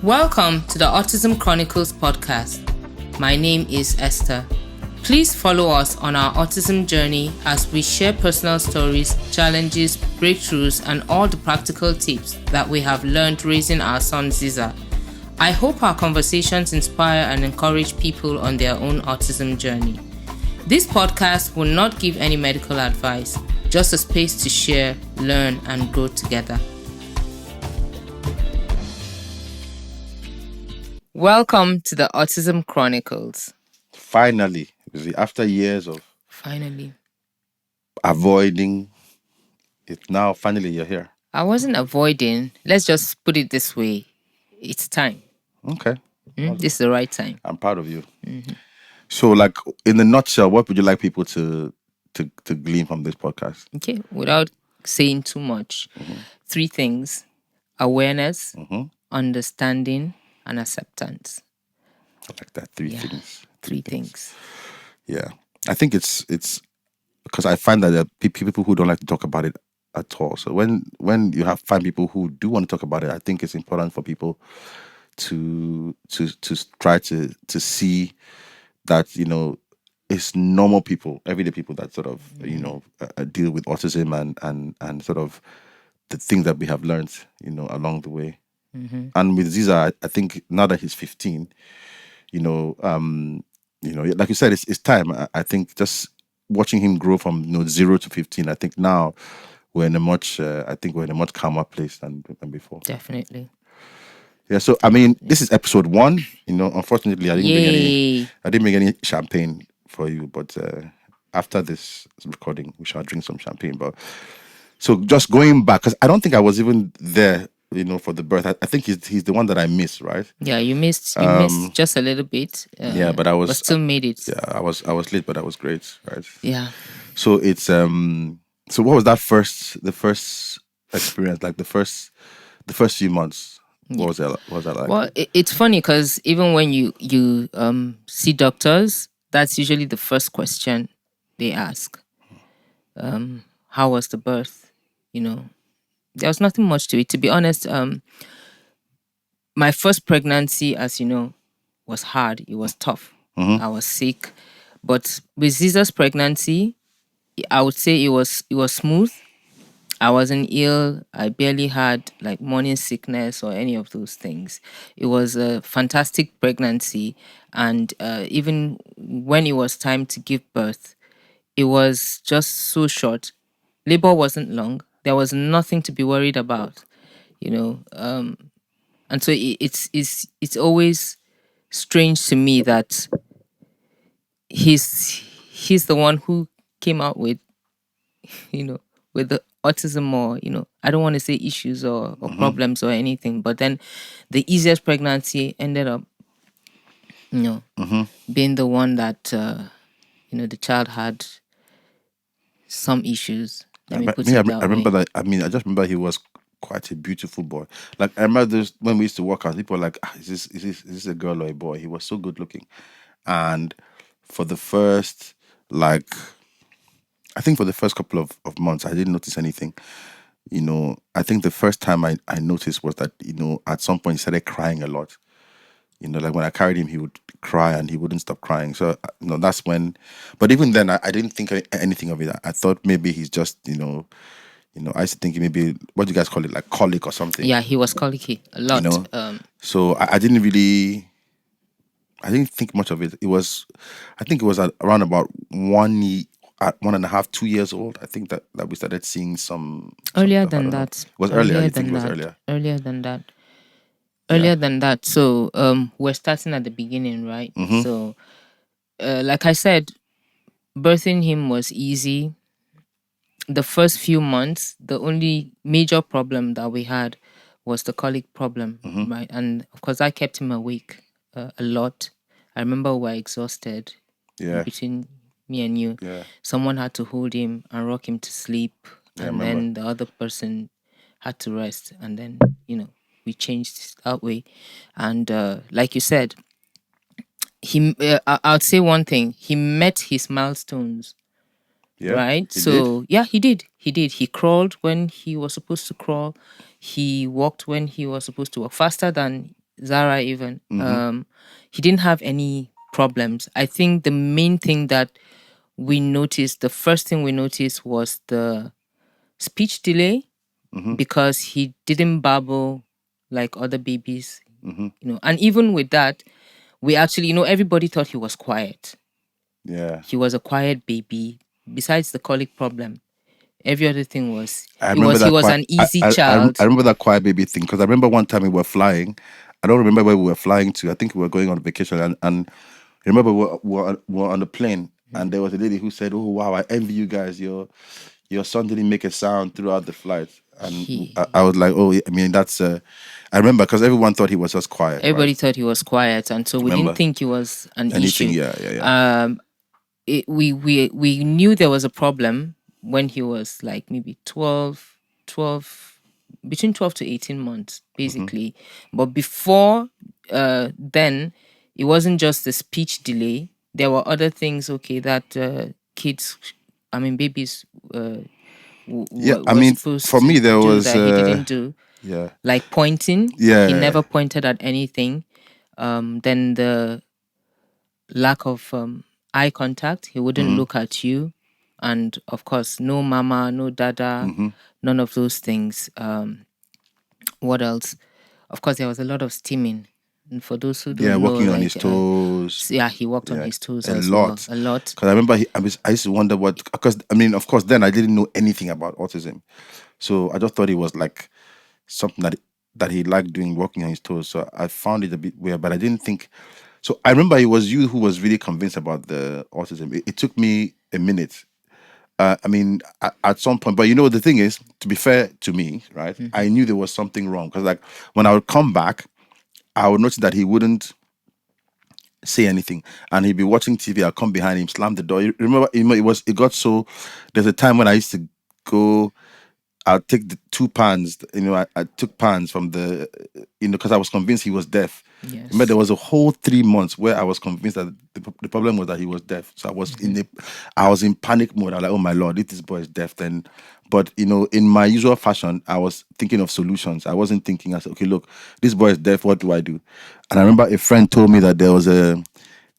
Welcome to the Autism Chronicles podcast. My name is Esther. Please follow us on our autism journey as we share personal stories, challenges, breakthroughs, and all the practical tips that we have learned raising our son Ziza. I hope our conversations inspire and encourage people on their own autism journey. This podcast will not give any medical advice, just a space to share, learn, and grow together. Welcome to the Autism Chronicles. Finally, after years of avoiding it, now finally you're here. I wasn't avoiding. Let's just put it this way. It's time. Okay. This is the right time. I'm proud of you. Mm-hmm. So, like, in a nutshell, what would you like people to glean from this podcast? Okay, without saying too much. 3 things: awareness, understanding, and acceptance. I like that. 3 things. 3 things. Yeah. I think it's because I find that there are people who don't like to talk about it at all. So when you find people who do want to talk about it, I think it's important for people to try to see that, you know, it's normal people, everyday people that sort of, you know, deal with autism and sort of the things that we have learned, you know, along the way. Mm-hmm. And with Ziza, I think now that he's 15, you know, like you said, it's time. I think just watching him grow from 0 to 15, I think now we're in a much calmer place than before. Definitely. Yeah. So I mean, this is episode 1. You know, unfortunately, I didn't bring any champagne for you, but after this recording, we shall drink some champagne. But so just going back, because I don't think I was even there, you know, for the birth. I think he's the one that I missed, right? Yeah, you missed just a little bit. But I was but still made it. Yeah, I was late, but that was great, right? Yeah. So it's so what was the first experience, like the first few months? What was that like? Well, it's funny because even when you see doctors, that's usually the first question they ask. How was the birth? You know, there was nothing much to it. To be honest, my first pregnancy, as you know, was hard. It was tough. I was sick. But with Ziza's pregnancy, I would say it was smooth. I wasn't ill. I barely had like morning sickness or any of those things. It was a fantastic pregnancy. And even when it was time to give birth, it was just so short. Labor wasn't long. There was nothing to be worried about, you know. And so it's always strange to me that he's the one who came out with, you know, with the autism, or, you know, I don't want to say issues or problems or anything, but then the easiest pregnancy ended up, you know, being the one that, you know, the child had some issues. I remember that. I mean, I just remember he was quite a beautiful boy. Like, I remember this, when we used to work out, people were like, is this a girl or a boy? He was so good looking. And for the first, like, I think for the first couple of months, I didn't notice anything. You know, I think the first time I noticed was that, you know, at some point he started crying a lot. You know, like when I carried him, he would cry and he wouldn't stop crying. So, you know, that's when, but even then, I didn't think anything of it. I thought maybe he's just, you know, I used to think maybe, what do you guys call it? Like colic or something. Yeah, he was colicky a lot. You know? So I didn't think much of it. I think it was around about 1.5, 2 years old. I think that we started seeing some. Earlier than that. It was earlier. I think it was earlier. Earlier than that. So we're starting at the beginning, right? So like I said, birthing him was easy. The first few months, the only major problem that we had was the colic problem, right? And of course, I kept him awake a lot. I remember we were exhausted between me and you. Yeah. Someone had to hold him and rock him to sleep, and then the other person had to rest, and then, you know, we changed that way. And like you said, I'd say one thing: he met his milestones. Yeah, right? So he did. He crawled when he was supposed to crawl. He walked when he was supposed to walk, faster than Zara even. He didn't have any problems. I think the main thing that we noticed, the first thing we noticed was the speech delay, because he didn't babble like other babies, and even with that, we actually, everybody thought he was quiet. Yeah. He was a quiet baby. Besides the colic problem, every other thing was, I remember he that was quiet. an easy child. I remember that quiet baby thing because I remember one time we were flying. I don't remember where we were flying to. I think we were going on vacation, and I remember we were on the plane, and there was a lady who said, "Oh wow, I envy you guys. Your son didn't make a sound throughout the flight." And I was like, "Oh, I mean, that's." I remember because everyone thought he was just quiet. Everybody Right? thought he was quiet, and so we Remember? didn't think it was an Anything? issue. Yeah. We knew there was a problem when he was like maybe 12, between 12 to 18 months, basically. But before then, it wasn't just the speech delay. There were other things, that kids, babies, I were mean, supposed for to me, there do was. that he didn't do. Yeah. Like pointing. Yeah. He never pointed at anything. Then the lack of eye contact. He wouldn't look at you. And of course, no mama, no dada, none of those things. What else? Of course, there was a lot of steaming. And for those who don't know, Walking on his toes. he walked on his toes a as lot. well. A lot. Because I remember I used to wonder what, because I mean, of course, then I didn't know anything about autism. So I just thought it was like something that he liked doing, walking on his toes. So I found it a bit weird, but I didn't think. So I remember it was you who was really convinced about the autism. It took me a minute. I mean, at some point, but the thing is, to be fair to me, right, I knew there was something wrong because, like, when I would come back, I would notice that he wouldn't say anything, and he'd be watching TV. I'll come behind him, slam the door. You remember, it got so. There's a time when I used to go. I'll take the 2 pans. I took pans from the, because I was convinced he was deaf. Yes. Remember, there was a whole 3 months where I was convinced that the problem was that he was deaf. So I was I was in panic mode. I was like, oh my Lord, if this boy is deaf, then. But in my usual fashion, I was thinking of solutions. I wasn't thinking. I said, okay, look, this boy is deaf. What do I do? And I remember a friend told me that there was a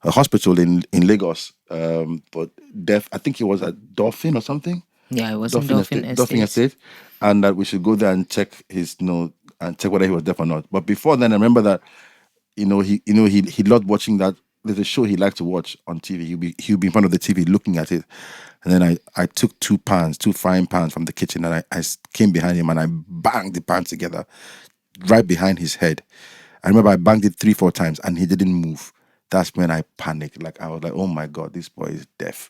hospital in Lagos, but deaf. I think it was at Dolphin or something. Yeah, it was in Dolphin Estate, and that we should go there and check his and check whether he was deaf or not. But before then, I remember that he loved watching that. There's a show he liked to watch on TV. He'd be in front of the TV looking at it, and then I took 2 frying pans from the kitchen, and I came behind him and I banged the pans together right behind his head. I remember I banged it 3-4 times and he didn't move. That's when I panicked. Like, I was like, oh my God, this boy is deaf.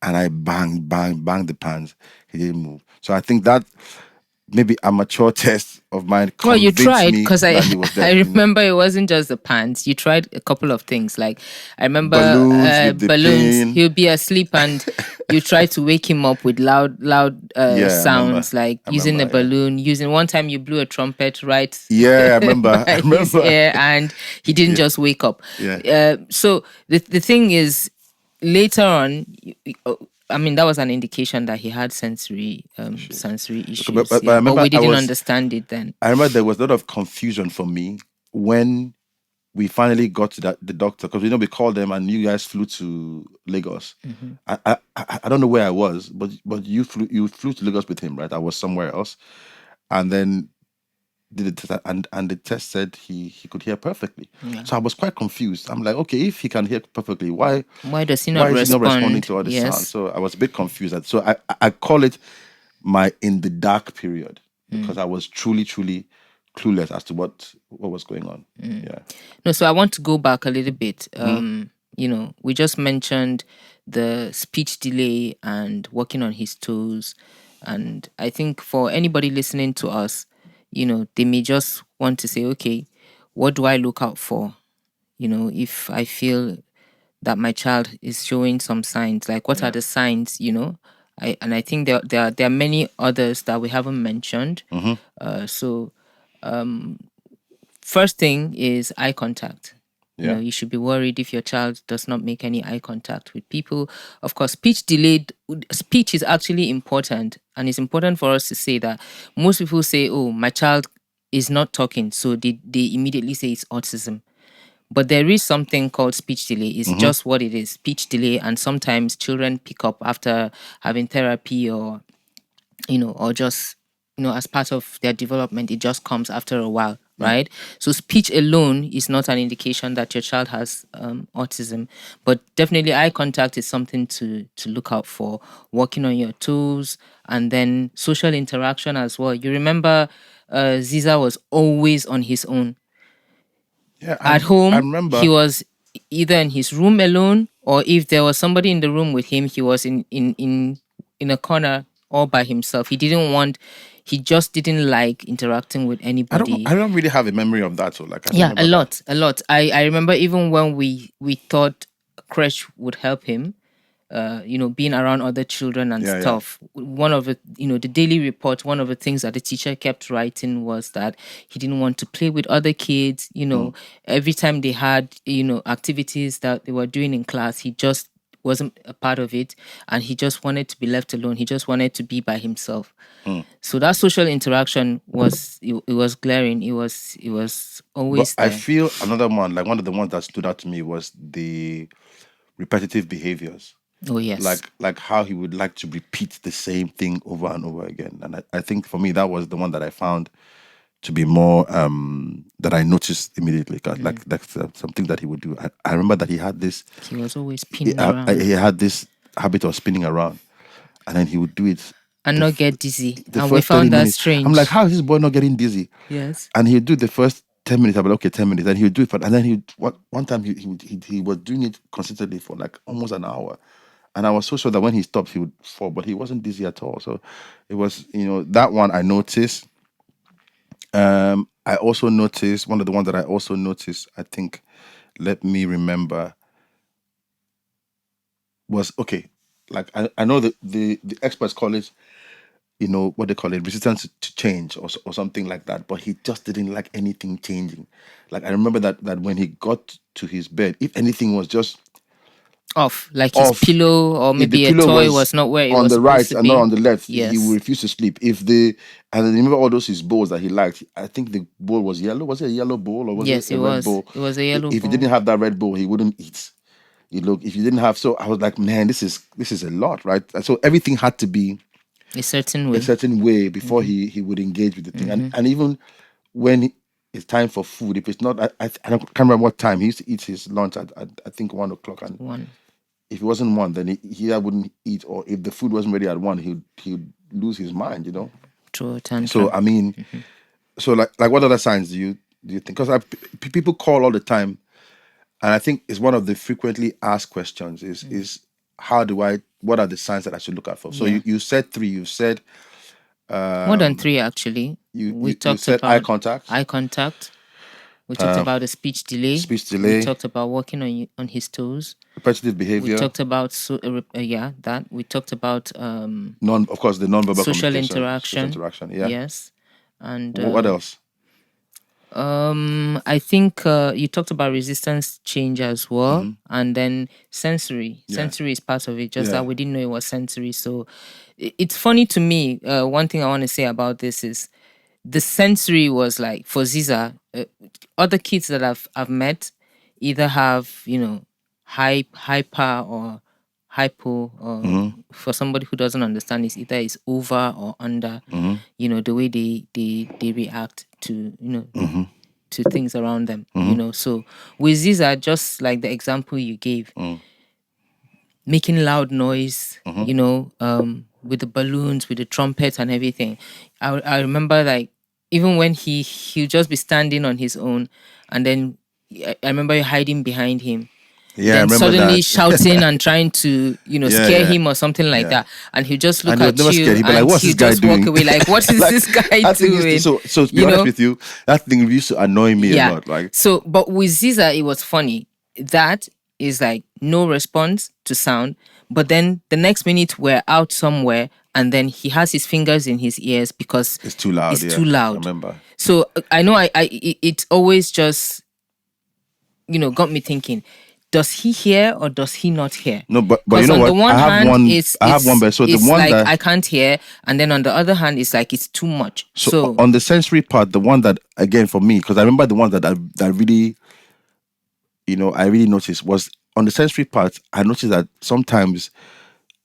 And I banged the pans. He didn't move. So I think that maybe amateur test of mine. Well, you tried, because I I remember it wasn't just the pants. You tried a couple of things. Like, I remember balloons. He'll be asleep and you try to wake him up with loud sounds, like using a balloon. One time you blew a trumpet right. Yeah, I remember. his ear, and he didn't just wake up. Yeah. So the thing is, later on, that was an indication that he had sensory issues. But we didn't understand it then. I remember there was a lot of confusion for me when we finally got to the doctor, because we called them and you guys flew to Lagos. I don't know where I was, but you flew to Lagos with him, right? I was somewhere else, and then did the test, and the test said he could hear perfectly. Yeah. So I was quite confused. I'm like, okay, if he can hear perfectly, why does he not responding to all the sounds? So I was a bit confused. So I call it my in the dark period, because I was truly clueless as to what was going on. Yeah. No, so I want to go back a little bit. We just mentioned the speech delay and working on his toes, and I think for anybody listening to us, they may just want to say, okay, what do I look out for? If I feel that my child is showing some signs, like what are the signs? I think there are many others that we haven't mentioned. First thing is eye contact. Yeah. You should be worried if your child does not make any eye contact with people. Of course, speech is actually important, and it's important for us to say that most people say, oh, my child is not talking, so they immediately say it's autism. But there is something called speech delay. It's just what it is, speech delay. And sometimes children pick up after having therapy, or or just, as part of their development. It just comes after a while, right? So speech alone is not an indication that your child has autism, but definitely eye contact is something to look out for. Walking on your toes, and then social interaction as well. You remember, Ziza was always on his own. Yeah, At I home, he remember. was either in his room alone, or if there was somebody in the room with him, he was in a corner all by himself. He just didn't like interacting with anybody. I don't really have a memory of that. So like, I don't Yeah, remember that. a lot. I remember even when we thought creche would help him, being around other children and Yeah. stuff. One of the, the daily report, one of the things that the teacher kept writing was that he didn't want to play with other kids. Every time they had, activities that they were doing in class, he just wasn't a part of it, and he just wanted to be left alone. He just wanted to be by himself. So that social interaction it was glaring. It was But always I there. feel another one, like one of the ones that stood out to me, was the repetitive behaviors. Oh yes. Like how he would like to repeat the same thing over and over again. And I think for me that was the one that I found to be more that I noticed immediately. 'Cause like that's something that he would do. I remember that he had this. He was always spinning around He had this habit of spinning around, and then he would do it and not get dizzy. the And we first 30 found that minutes. I'm like, strange. how is this boy not getting dizzy? Yes. And he'd do the first 10 minutes. I'm like, okay, 10 minutes. And he would do it for, and then one time he was doing it consistently for like almost an hour. And I was so sure that when he stopped, he would fall, but he wasn't dizzy at all. So it was, that one I noticed. I also noticed, one of the ones that I also noticed, I think, let me remember, was, okay, like I know that the experts call it, what they call it, resistance to change, or something like that. But he just didn't like anything changing. Like I remember that when he got to his bed, if anything was just Off, like his off, pillow or if the maybe a pillow toy was was not where it on was the supposed right to and not be. on the left, he would Yes. refuse to sleep. And I remember all those his bowls that he liked. I think the bowl was yellow. Was it a yellow bowl, or was it Yes, a it red was. bowl? It was a yellow If he ball. didn't have that red bowl, he wouldn't eat. If you didn't have, so I was like, man, this is a lot, right? And so everything had to be A certain a way. certain way before he would engage with the thing. And even when it's time for food, if it's not, I can't remember what time he used to eat his lunch at I think 1 o'clock. And One. if it wasn't one, then he either wouldn't eat, or if the food wasn't ready at one, he'd lose his mind, Throw a So tantrum. I mean, so like what other signs do you think? Because people call all the time, and I think it's one of the frequently asked questions is what are the signs that I should look out for? So Yeah. you said three. You said More than three, actually. We you talked said eye about contact, eye contact. We talked about a speech delay. speech We delay, talked about walking on his toes. repetitive We behavior, talked about that. We talked about of course the non-verbal social communication, social interaction. interaction. Yeah. Yes. And What else? I think you talked about resistance change as well, and then sensory. Yeah. Sensory is part of it. Just Yeah. that we didn't know it was sensory. So it's funny to me. One thing I want to say about this is the sensory was like for Ziza. Other kids that I've met either have hyper or hypo, or for somebody who doesn't understand, it's either it's over or under. The way they react to to things around them. So with Ziza, just like the example you gave, making loud noise, with the balloons, with the trumpets and everything. I remember, like, even when he'll just be standing on his own, and then I remember hiding behind him. Yeah, I Then remember suddenly that. shouting and trying to, scare him or something like Yeah. that. And he'll just look And he was at never you scared. He'd be like, and "What's he'll this guy just doing?" walk away. Like, what is Like, this guy that thing used doing? so to be honest with you, that thing used to annoy me a lot. Like, So, but with Ziza, it was funny. That is like no response to sound. But then the next minute we're out somewhere, and then he has his fingers in his ears because it's too loud. it's Yeah, too loud. I remember. So I know it always just, got me thinking, does he hear or does he not hear? No, but you Because know on the what? one hand, I have one better. So the it's one like that I can't hear, and then on the other hand, it's like it's too much. So on the sensory part, the one that again for me, because I remember the one that really, I really noticed was on the sensory part. I noticed that sometimes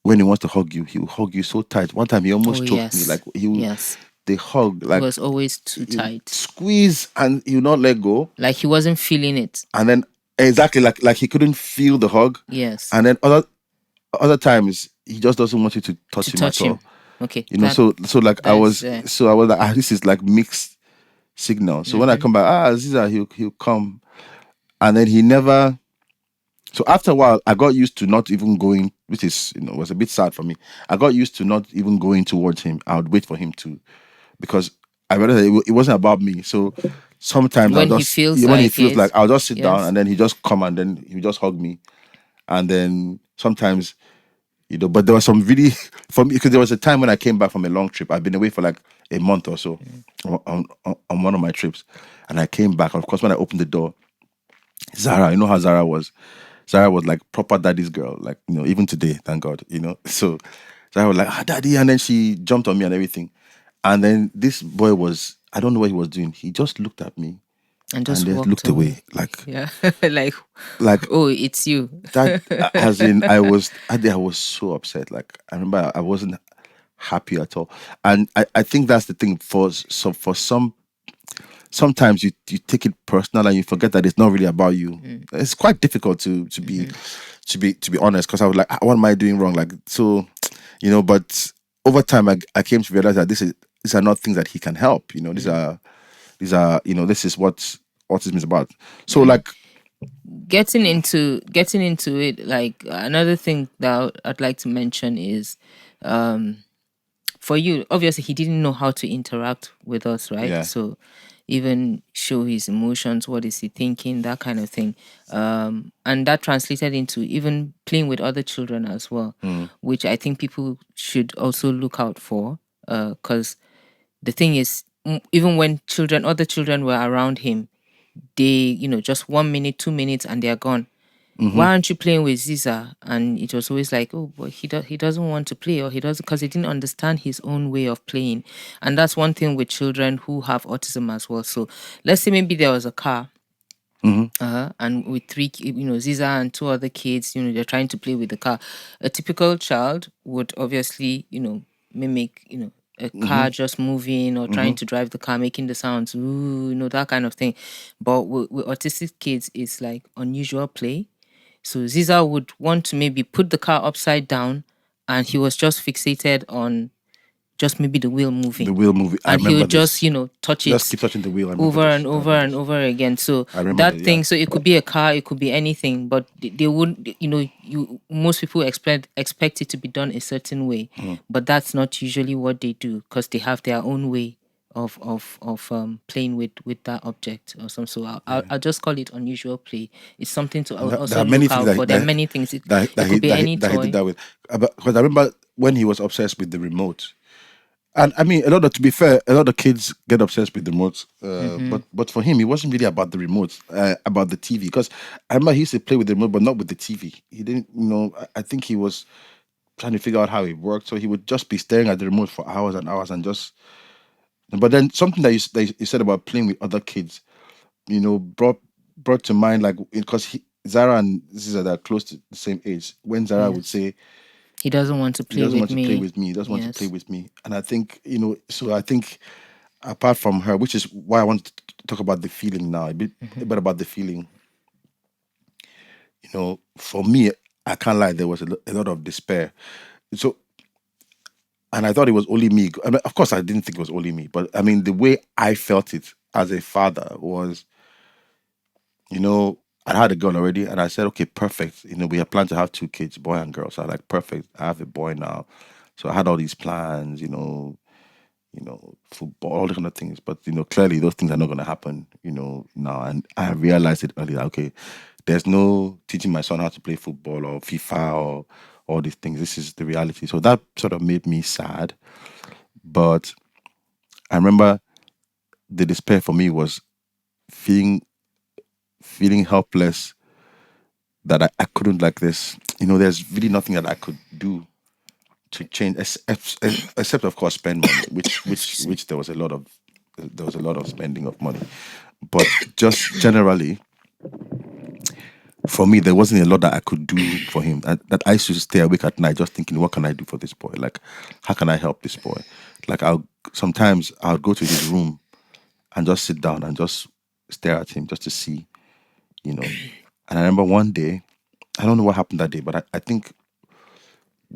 when he wants to hug you, he will hug you so tight. One time he oh almost choked me. yes, Like he will, yes, they hug it like was always too he will tight. squeeze and he will not let go. Like he wasn't feeling it. And then exactly like he couldn't feel the hug. Yes, And then other times he just doesn't want you to touch to him at touch him. all. Okay, So like that's I was like, this is like mixed signal. So when I come back, Ziza, he'll come. And then he never. So after a while, I got used to not even going, which is, was a bit sad for me. I got used to not even going towards him. I would wait for him to, because I realized that it wasn't about me. So sometimes when he feels when he like feels like, it. I'll just sit down Yes. and then he just come and then he just hug me. And then sometimes, but there was some really, for me, because there was a time when I came back from a long trip. I've been away for like a month or so on one of my trips. And I came back. And of course, when I opened the door, Zara, you know how Zara was? Zara was like proper daddy's girl, like, even today, thank God, So Zara was like, daddy, and then she jumped on me and everything. And then this boy was, I don't know what he was doing. He just looked at me And and just then walked looked away. away. Like, Yeah. Like, like oh, it's you. that, as in, I was so upset. Like, I remember I wasn't happy at all. And I think that's the thing for some sometimes you take it personal and you forget that it's not really about you. It's quite difficult to be honest, because I was like, what am I doing wrong? Like, so, but over time I came to realize that these are not things that he can help. This is what autism is about. So like, Getting into it, like another thing that I'd like to mention is for you, obviously he didn't know how to interact with us, right? yeah, So even show his emotions, what is he thinking, that kind of thing. And that translated into even playing with other children as well, which I think people should also look out for. Because the thing is, even when other children were around him, they, just 1 minute, 2 minutes, and they're gone. Why aren't you playing with Ziza? And it was always like, oh, but he doesn't want to play, or he doesn't, because he didn't understand his own way of playing. And that's one thing with children who have autism as well. So let's say maybe there was a car, and with three, Ziza and two other kids, they're trying to play with the car. A typical child would obviously, mimic, a car just moving or trying to drive the car, making the sounds, ooh, that kind of thing. But with autistic kids, it's like unusual play. So Ziza would want to maybe put the car upside down, and he was just fixated on just maybe the wheel the moving. wheel movie. I And he remember would just, this. touch Just it keep touching the wheel. I remember over this. and I remember over and this. over again. So I remember that that. Yeah. thing, so it could be a car, it could be anything, but they would, most people expect it to be done a certain way, but that's not usually what they do, because they have their own way of playing with that object or something. So I'll just call it unusual play. It's something to There also are many look things out for. There are many things. It could be any that he did toy. that with. Because I remember when he was obsessed with the remote. And I mean, to be fair, a lot of kids get obsessed with the remotes. But for him, it wasn't really about the remote, about the TV. Because I remember he used to play with the remote, but not with the TV. He didn't, I think he was trying to figure out how it worked. So he would just be staring at the remote for hours and hours and just. But then something that you said about playing with other kids, brought to mind, like, because Zara and Ziza are close to the same age. When Zara would Yes. say, He doesn't want to he play doesn't with want to play me. with me. He doesn't want to play Yes. with me. And I think, so I think apart from her, which is why I want to talk about the feeling now, a bit about the feeling. For me, I can't lie, there was a lot of despair. So, and I thought it was only me. I mean, of course, I didn't think it was only me, but I mean, the way I felt it as a father was, I had a girl already, and I said, okay, perfect. We had planned to have two kids, boy and girl. So I like, perfect. I have a boy now. So I had all these plans, football, all the kind of things. But clearly those things are not going to happen, now. And I realized it earlier. Okay, there's no teaching my son how to play football or FIFA or all these things. This is the reality. So that sort of made me sad. But I remember the despair for me was feeling helpless that I couldn't like this. There's really nothing that I could do to change, except of course spend money, which there was a lot of spending of money, but just generally for me there wasn't a lot that I could do for him. That I used to stay awake at night just thinking, what can I do for this boy? Like, how can I help this boy? Like, sometimes I'll go to his room and just sit down and just stare at him just to see, And I remember one day, I don't know what happened that day, but I think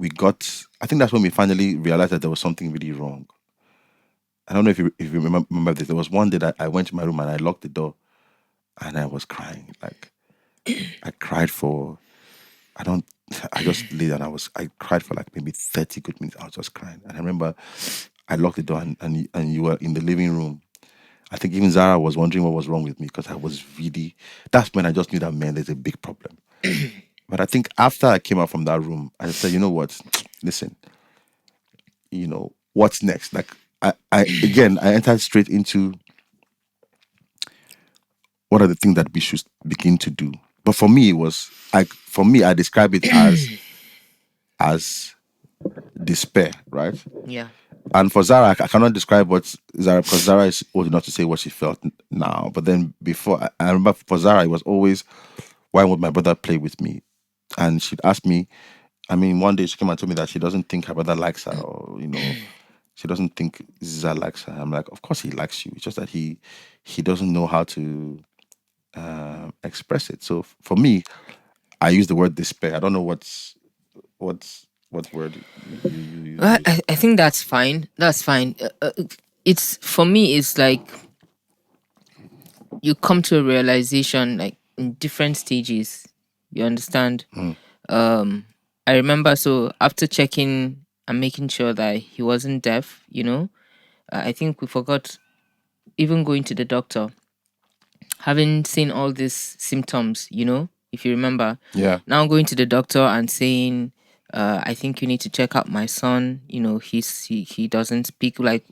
I think that's when we finally realized that there was something really wrong. I don't know if you remember this. There was one day that I went to my room and I locked the door and I was crying. Like, I cried for, I don't, I just lay down. I cried for like maybe 30 good minutes. I was just crying. And I remember I locked the door and you were in the living room. I think even Zara was wondering what was wrong with me because that's when I just knew that, man, there's a big problem. But I think after I came out from that room, I said, you know what? Listen, what's next? Like, I entered straight into what are the things that we should begin to do. But for me, I describe it as despair, right? Yeah. And for Zara, I cannot describe what Zara, because Zara is old enough to say what she felt now. But then before, I remember for Zara, it was always, why would my brother play with me? And she'd ask me, one day she came and told me that she doesn't think her brother likes her, or, she doesn't think Ziza likes her. I'm like, of course he likes you. It's just that he doesn't know how to express it. So for me, I use the word despair. I don't know what word you Well, use. I think that's fine. That's fine. It's for me. It's like you come to a realization, like in different stages. You understand? I remember. So after checking and making sure that he wasn't deaf, I think we forgot even going to the doctor, having seen all these symptoms. If you remember. Yeah. Now going to the doctor and saying, I think you need to check out my son. He doesn't speak like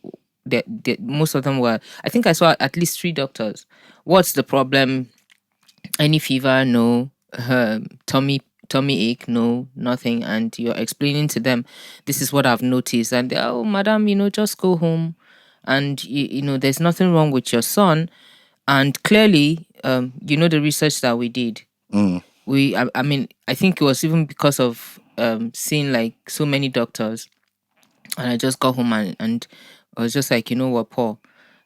most of them were. I think I saw at least 3 doctors. What's the problem? Any fever? No. Tummy ache? No, nothing. And you're explaining to them, this is what I've noticed, and they're, oh, madam, just go home, and there's nothing wrong with your son. And clearly, the research that we did, I think it was even because of seeing like so many doctors, and I just got home and I was just like, you know what, Paul,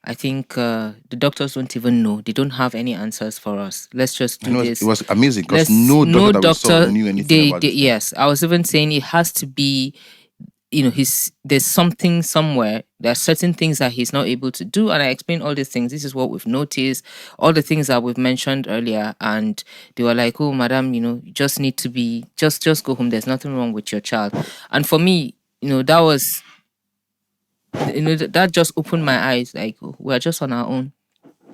I think the doctors don't even know. They don't have any answers for us. Let's just do this. It was amazing because no doctor that we saw knew anything about this. Yes, I was even saying it has to be, there's something somewhere. There are certain things that he's not able to do, and I explained all these things. This is what we've noticed, all the things that we've mentioned earlier, and they were like, "Oh, madam, you just need to be just go home. There's nothing wrong with your child." And for me, that was that just opened my eyes. Like, we're just on our own.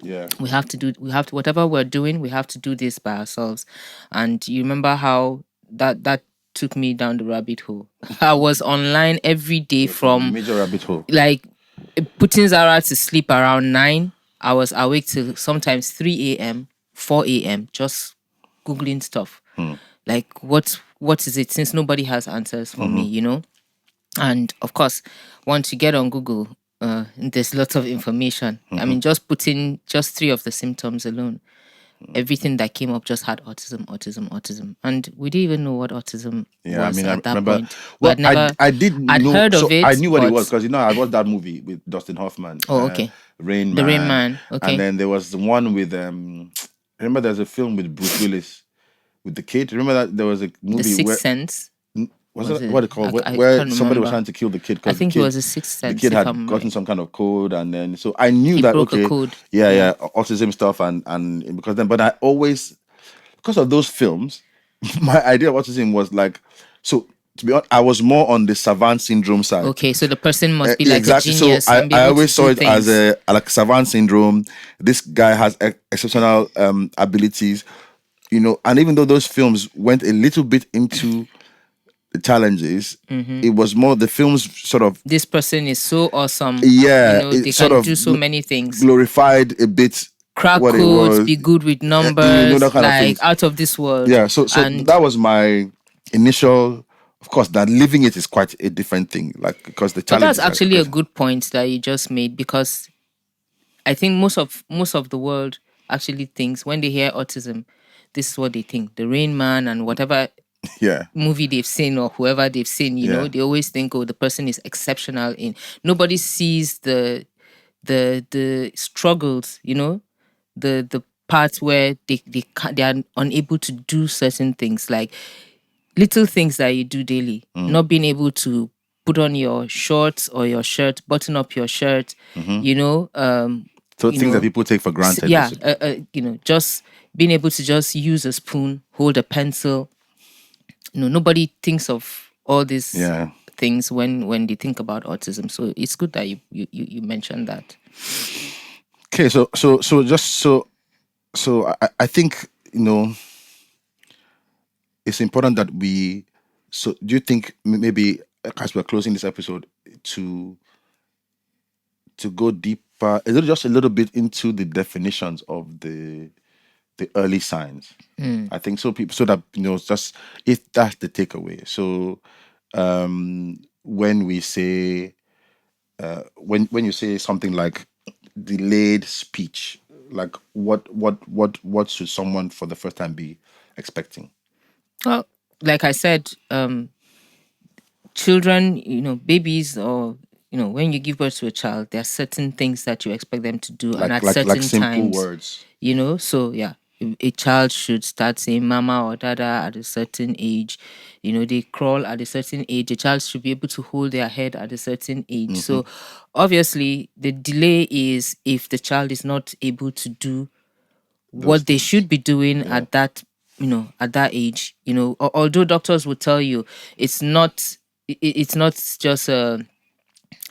Yeah. We have to whatever we're doing, we have to do this by ourselves. And you remember how that took me down the rabbit hole. I was online every day from major rabbit hole. Like putting Zara to sleep around 9. I was awake till sometimes 3 a.m., 4 a.m. just Googling stuff. Like what is it? Since nobody has answers for me, And of course, once you get on Google, there's lots of information. Just putting just 3 of the symptoms alone, everything that came up just had autism. And we didn't even know what autism was at that point. Well, I'd heard of it. I knew what it was because, I watched that movie with Dustin Hoffman. Oh, okay. Rain Man. The Rain Man. Okay. And then there was the one with, remember there's a film with Bruce Willis with the kid. Remember that there was a movie The Sixth Sense? Was it what it called? Where somebody was trying to kill the kid. I think it was a Sixth Sense. The kid had gotten some kind of code, and then so I knew he that broke a code. Yeah, autism stuff, and because then, but I always, because of those films, my idea of autism was like, so to be honest, I was more on the savant syndrome side. Okay, so the person must be like exactly. A genius. So I always saw it as a like savant syndrome. This guy has exceptional abilities, and even though those films went a little bit into the challenges, it was more the films sort of, this person is so awesome. Yeah, they can do so many things. Glorified a bit crack what it codes, was. be good with You know, numbers, that kind of like things. out of this world. Yeah, so And that was my initial. Of course, that living it is quite a different thing. Like, because the but that's challenges are actually a crazy. good point that you just made, because I think most of the world actually thinks when they hear autism, this is what they think. The Rain Man and whatever Yeah, movie they've seen or whoever they've seen, Yeah. they always think, oh, the person is exceptional in. Nobody sees the struggles, the parts where they are unable to do certain things, like little things that you do daily, not being able to put on your shorts or your shirt, button up your shirt, So things that people take for granted, yeah, basically. just being able to just use a spoon, hold a pencil. Nobody thinks of all these Yeah. things when they think about autism. So it's good that you mentioned that. Okay, so I think it's important that we. So do you think maybe as we're closing this episode to go deeper, just a little bit into the definitions of the early signs? I think so people so that just if that's the takeaway. So when we say when you say something like delayed speech, like what should someone for the first time be expecting? Well, like I said, children, babies, or when you give birth to a child, there are certain things that you expect them to do, and at Like certain simple times, words. so yeah, a child should start saying mama or dada at a certain age. They crawl at a certain age. A child should be able to hold their head at a certain age. So obviously the delay is if the child is not able to do what they things. should be doing at that at that age. Although doctors will tell you it's not it's not just a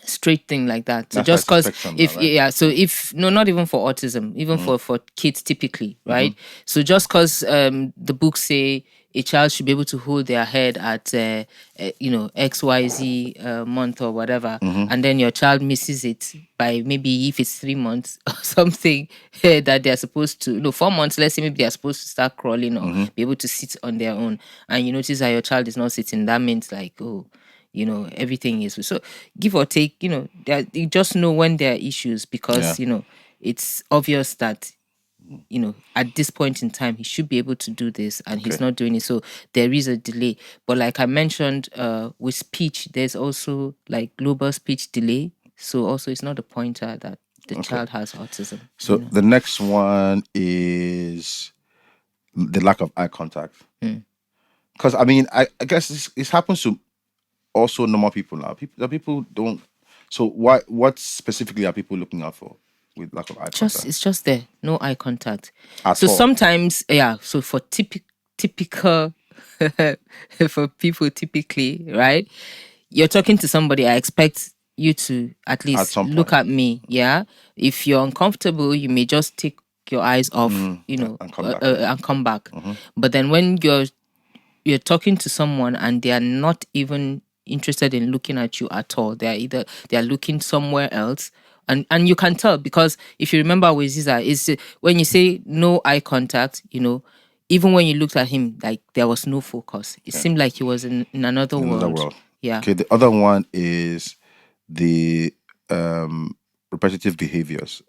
straight thing like that. So That's why just it's a because spectrum if now, right? yeah, so if no, not even for autism, even for kids typically, right? So just because the books say a child should be able to hold their head at XYZ month or whatever, and then your child misses it by maybe if it's 3 months or something that they're supposed to 4 months, let's say maybe they're supposed to start crawling or be able to sit on their own, and you notice that your child is not sitting, that means like, oh, everything is so give or take, you just know when there are issues, because it's obvious that at this point in time he should be able to do this and he's not doing it, so there is a delay. But like I mentioned, with speech, there's also like global speech delay, so also it's not a pointer that the child has autism. So the next one is the lack of eye contact. Because I mean, I guess this happens to also normal people now. People don't. So what specifically are people looking out for with lack of eye contact? It's just there, no eye contact. At So all. sometimes, yeah. So for typical, for people typically, right? You're talking to somebody. I expect you to at least some look point. at me. Yeah. If you're uncomfortable, you may just take your eyes off, And come back. and come back. But then when you're talking to someone and they are not even interested in looking at you at all, they are looking somewhere else, and you can tell, because if you remember with Ziza, is when you say no eye contact, even when you looked at him, like there was no focus. It seemed like he was in another world. Yeah. Okay, the other one is the repetitive behaviors.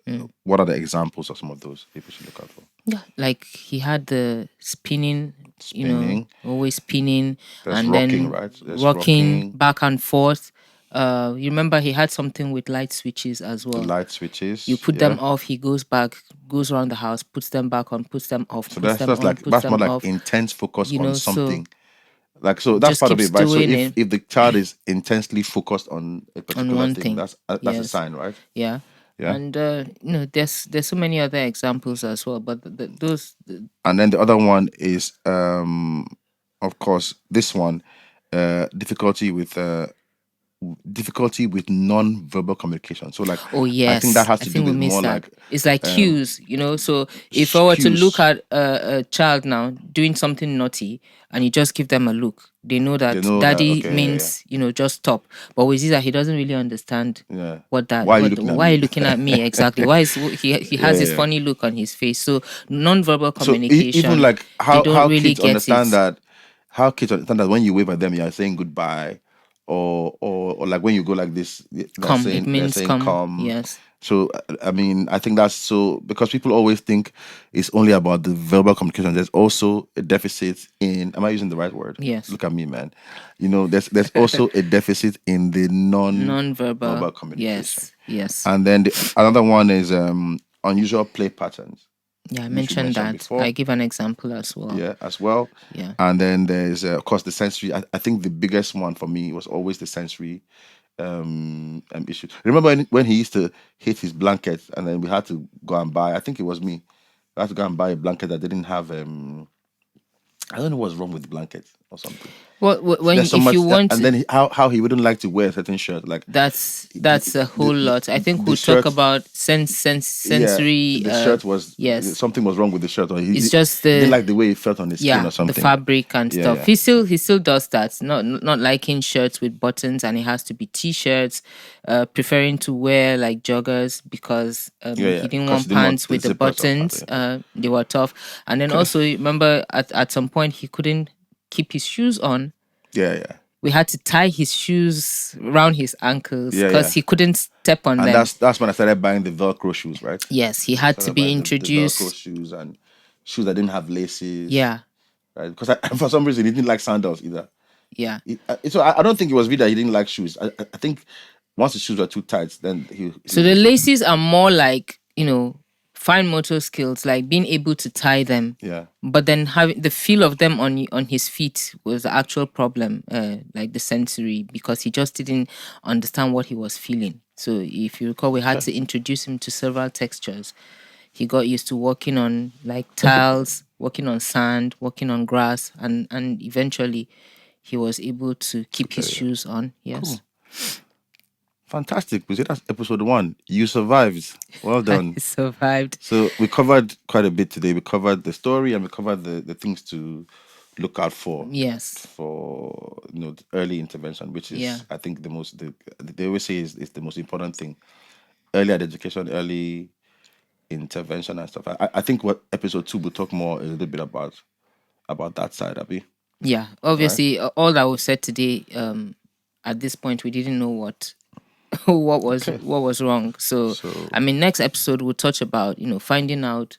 What are the examples of some of those people should look out for? Yeah, like he had the spinning, Spinning. always spinning, There's and rocking, then right? There's rocking back and forth. You remember he had something with light switches as the well. light switches. You put them off, he goes back, goes around the house, puts them back on, puts them off, So puts them on, puts that's them more like off. intense focus on So something. Like, so that's just part of keeps it, right? So doing if it the child is intensely focused on a on particular one thing, thing. that's a Yes. sign, right? Yeah. Yeah. And there's so many other examples as well, but those. And then the other one is of course this one, difficulty with difficulty with non-verbal communication. So like, Oh I think that yes, has I to do think we with missed more that. like It's like cues, So if I were to look cues. at a child now doing something naughty, and you just give them a look, they know They that know that, daddy okay, means just stop. But with Ziza, he doesn't really understand yeah. what that. Why are you looking at Why are you me? looking at me exactly? Why is he has this funny look on his face? So non-verbal So communication, even like they don't how really kids get understand it. that, when you wave at them, you're saying goodbye, or like when you go like this, Come, it they're means saying come. come. Yes, So I mean, I think that's so, because people always think it's only about the verbal communication. There's also a deficit in. Am I using the right word? yes. Look at me, man. There's also a deficit in the Non-verbal. verbal communication. Yes, yes. And then another one is unusual play patterns, Yeah, I which we mentioned mentioned that. before. I give an example as well. Yeah, as well. Yeah. And then there's of course the sensory. I think the biggest one for me was always the sensory issue. Remember when he used to hit his blanket, and then we had to go and buy. I think it was me. I had to go and buy a blanket that didn't have. I don't know what's wrong with the blanket or something. Well, There's when so if you much that, want, and then how he wouldn't like to wear a certain shirt. Like that's a whole lot. I think the we'll talk shirt. about Yeah, sensory. the shirt was Yes, something was wrong with the shirt, or it's just he didn't the like the way it felt on his skin or the something. fabric and Yeah, stuff. yeah. He still does that. Not liking shirts with buttons, and it has to be t-shirts. Preferring to wear like joggers because Yeah. he didn't Because want he didn't want pants the with the zippers or buttons. something. They were tough. And then also remember at some point he couldn't keep his shoes on. Yeah. We had to tie his shoes around his ankles Yeah, because he couldn't step on And them. that's when I started buying the Velcro shoes, right? Yes, he had to Started be buying the Velcro introduced. shoes and shoes that didn't have laces. Yeah, Right. Because for some reason he didn't like sandals either. yeah. So I don't think it was really that he didn't like shoes. I think once the shoes were too tight, then So the laces are more like, fine motor skills, like being able to tie them. Yeah. But then having the feel of them on his feet was the actual problem, like the sensory, because he just didn't understand what he was feeling. So if you recall, we had to introduce him to several textures. He got used to walking on like tiles, walking on sand, walking on grass, and eventually he was able to keep his shoes on. Yes. Cool. Fantastic. We said that's episode 1. You survived. Well done. I survived. So we covered quite a bit today. We covered the story, and we covered the things to look out for. Yes. For early intervention, which is I think they always say is the most important thing. Early education, early intervention and stuff. I think what episode 2 will talk more a little bit about that side, Abby. Yeah. Obviously, all that was said today, at this point we didn't know what what was wrong. So I mean, next episode we'll touch about finding out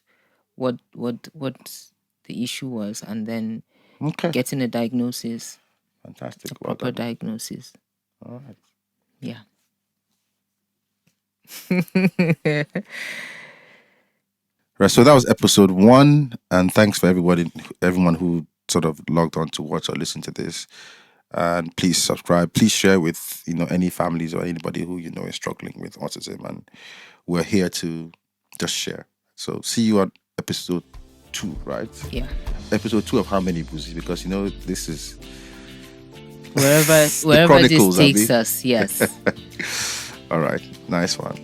what the issue was, and then getting a diagnosis. Fantastic. A proper diagnosis. All right. Yeah. Right. So that was episode 1, and thanks for everyone who sort of logged on to watch or listen to this. And please subscribe. Please share with any families or anybody who is struggling with autism, and we're here to just share. So see you on episode 2, right? Yeah. Episode 2 of how many Buzi? Because this is wherever this takes us. Yes. All right. Nice one.